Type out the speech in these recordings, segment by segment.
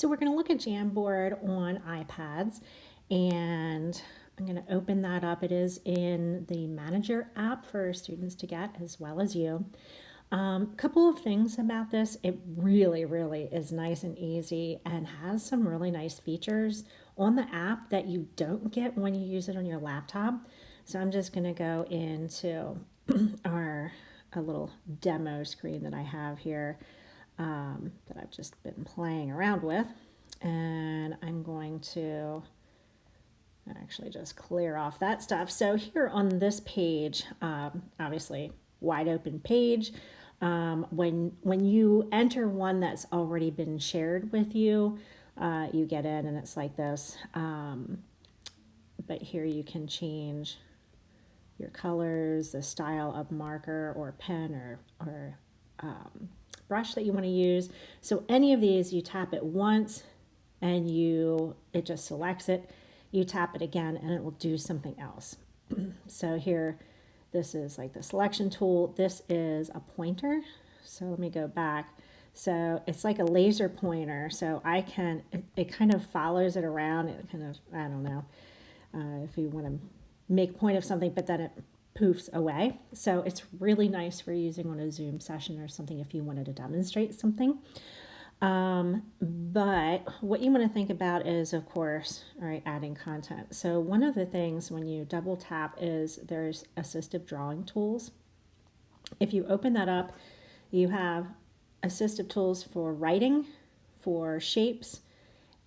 So we're going to look at Jamboard on iPads, and I'm going to open that up. It is in the Manager app for students to get as well as you. Couple of things about this. It really, really is nice and easy and has some really nice features on the app that you don't get when you use it on your laptop. So I'm just going to go into a little demo screen that I have here that I've just been playing around with. And I'm going to actually just clear off that stuff. So here on this page, obviously wide open page. When you enter one that's already been shared with you, you get in and it's like this. But here you can change your colors, the style of marker or pen or brush that you want to use. So any of these, you tap it once and it just selects it. You tap it again and it will do something else. So here, this is like the selection tool. This is a pointer. So let me go back. So it's like a laser pointer. So it kind of follows it around. It kind of, I don't know if you want to make point of something, but then it poofs away. So it's really nice for using on a Zoom session or something if you wanted to demonstrate something. But what you want to think about is, of course, all right, adding content. So one of the things when you double tap is there's assistive drawing tools. If you open that up, you have assistive tools for writing, for shapes,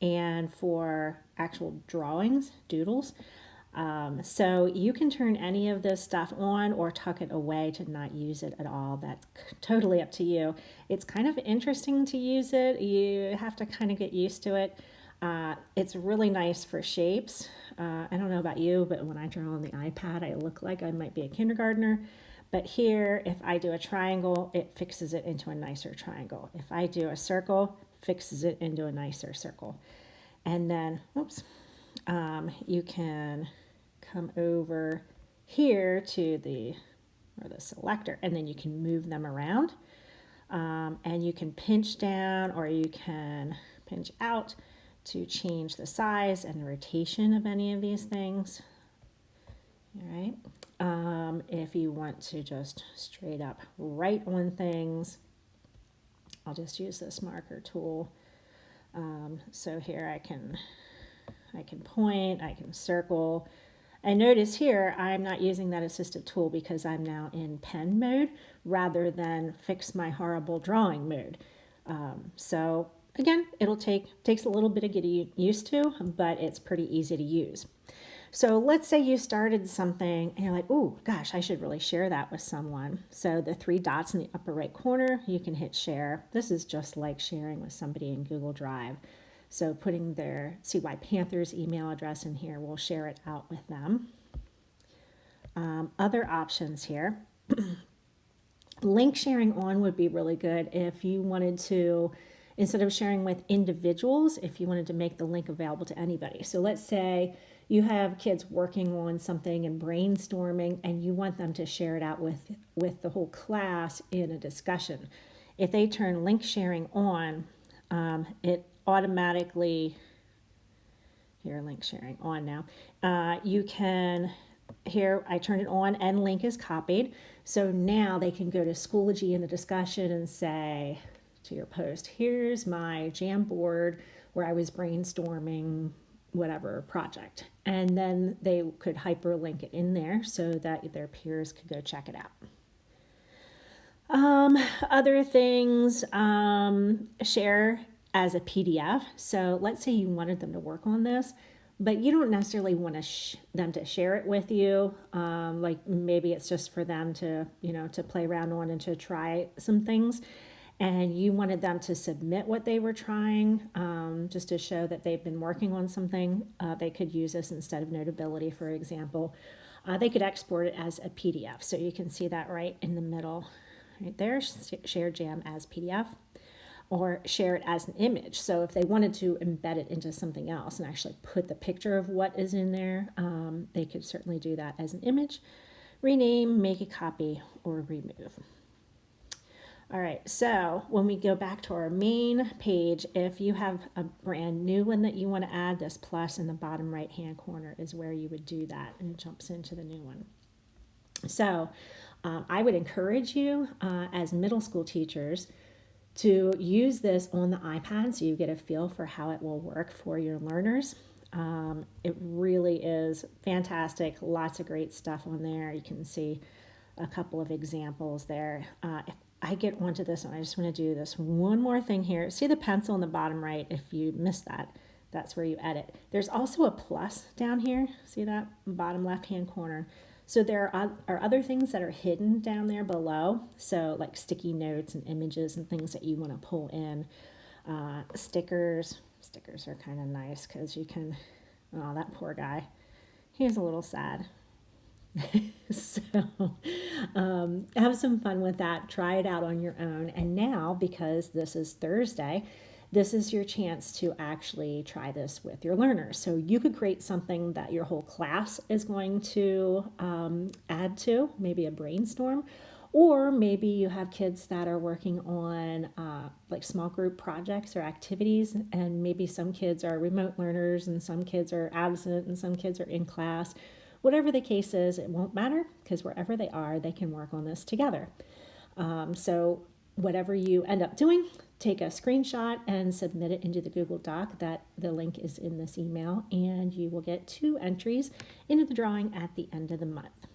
and for actual drawings, doodles. So you can turn any of this stuff on or tuck it away to not use it at all. That's totally up to you. It's kind of interesting to use it. You have to kind of get used to it. It's really nice for shapes. I don't know about you, but when I draw on the iPad, I look like I might be a kindergartner. But here, if I do a triangle, it fixes it into a nicer triangle. If I do a circle, fixes it into a nicer circle. And then, oops, you can come over here to the selector, and then you can move them around. And you can pinch down or you can pinch out to change the size and rotation of any of these things. All right. If you want to just straight up write on things, I'll just use this marker tool. So here I can point, I can circle. And notice here, I'm not using that assistive tool because I'm now in pen mode rather than fix my horrible drawing mode. So again, takes a little bit of getting used to, but it's pretty easy to use. So let's say you started something and you're like, oh gosh, I should really share that with someone. So the 3 dots in the upper right corner, you can hit share. This is just like sharing with somebody in Google Drive. So putting their CY Panthers email address in here, we'll share it out with them. Other options here. Link sharing on would be really good if you wanted to, instead of sharing with individuals, if you wanted to make the link available to anybody. So let's say you have kids working on something and brainstorming and you want them to share it out with the whole class in a discussion. If they turn link sharing on, it automatically, here, link sharing on now, you can, here I turn it on and link is copied. So now they can go to Schoology in a discussion and say to your post, here's my Jamboard where I was brainstorming whatever project. And then they could hyperlink it in there so that their peers could go check it out. Other things, share as a PDF. So let's say you wanted them to work on this, but you don't necessarily want them to share it with you. Like maybe it's just for them to, to play around on and to try some things. And you wanted them to submit what they were trying, just to show that they've been working on something. They could use this instead of Notability, for example. They could export it as a PDF. So you can see that right in the middle, right there, share Jam as PDF, or share it as an image. So if they wanted to embed it into something else and actually put the picture of what is in there, they could certainly do that as an image, rename, make a copy, or remove. All right, so when we go back to our main page, if you have a brand new one that you want to add, this plus in the bottom right hand corner is where you would do that, and it jumps into the new one. So I would encourage you as middle school teachers to use this on the iPad so you get a feel for how it will work for your learners. It really is fantastic. Lots of great stuff on there. You can see a couple of examples there. If I get onto this one, I just want to do this one more thing here. See the pencil in the bottom right? If you missed that, that's where you edit. There's also a plus down here. See that bottom left hand corner? So there are other things that are hidden down there below. So like sticky notes and images and things that you want to pull in. Stickers. Stickers are kind of nice because you can, oh, that poor guy. He's a little sad. So have some fun with that. Try it out on your own. And now, because this is Thursday, this is your chance to actually try this with your learners. So you could create something that your whole class is going to add to, maybe a brainstorm, or maybe you have kids that are working on like small group projects or activities, and maybe some kids are remote learners and some kids are absent and some kids are in class. Whatever the case is, it won't matter because wherever they are, they can work on this together. So whatever you end up doing, take a screenshot and submit it into the Google Doc. That the link is in this email, and you will get 2 entries into the drawing at the end of the month.